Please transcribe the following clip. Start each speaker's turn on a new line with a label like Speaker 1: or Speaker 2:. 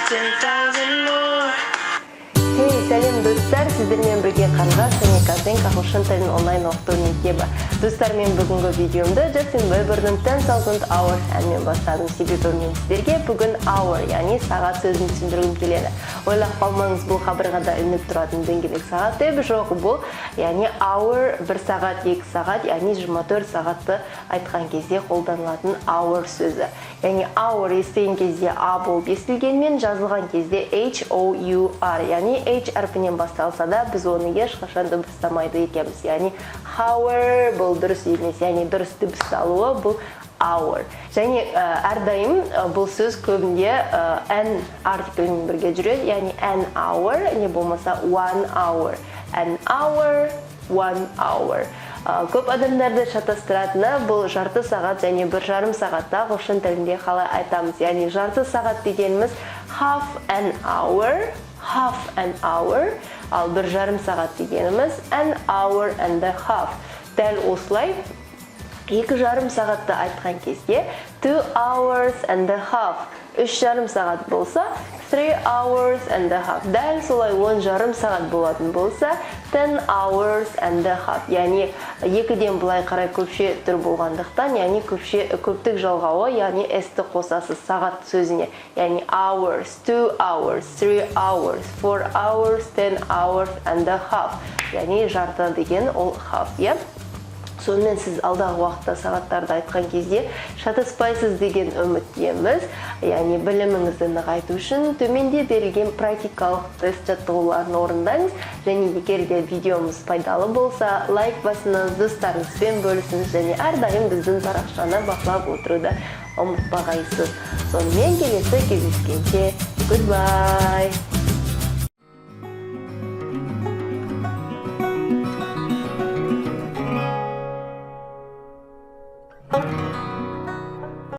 Speaker 1: 10,000 more.
Speaker 2: Hey, сәлем достар, сіздермен бірге қанға және Казен ағылшын тілін онлайн оқыту мектебі. Достар, мен бүгінгі видеомды Джастин Бибердің 10,000 hours әнмен бастадым. Себебі мен сіздерге бүгін hour, яғни сағат сөзін түсіндіргім келеді. Ойлап қалмаңыз, бұл қабырғада ілініп тұратын дөңгелек сағат деп жоқ, бұл яғни hour 1 сағат, 2 сағат, яғни 24 сағатты айтқан кезде қолданылатын hour сөзі. Яғни hour естіген кезде a болып естілгенмен, жазылған кезде h-o-u-r, яғни h әрпінен басталса да, біз оны ешқашан дыбыстамайды екенбіз. Яғни hour бұл дұрыс емес, яғни дұрыс дыбысталуы бұл hour. Және әрдайым бұл сөз көбінде an артиклімен бірге жүреді, яғни an hour, не болмаса 1 hour. An hour, 1 hour. Көп адамдарды шатастыратыны бұл жарты сағат және 1,5 сағатта ағылшын тілінде қалай айтамыз. Яғни жарты сағат дегеніміз half an hour, ал 1,5 сағат дегеніміз an hour and a half. Дәл осылай 2,5 сағатты айтқан кезде 2 hours and a half. 3,5 сағат болса 3 hours and a half. Дәл солай 10,5 сағат болатын болса 10 hours and a half. Яғни екіден былай қарай көпше түр болғандықтан, яғни көптік жалғауы, яғни s-ті қосасыз сағат сөзіне. Яғни hours, 2 hours, 3 hours, 4 hours, 10 hours and a half. Яғни жарты деген ол half, иә? Сонымен сіз алдағы уақытта сағаттарды айтқан кезде шатаспайсыз деген үміттеміз. Яғни біліміңізді нығайту үшін төменде берілген практикалық тест жаттығуларын орындаңыз. Және егер де видеомыз пайдалы болса, лайк басыңыз, достарыңызбен бөлісіңіз және әрдайым біздің парақшаны бақылап отыруды ұмытпағайсыз. Сонымен келесі кездескенше, goodbye!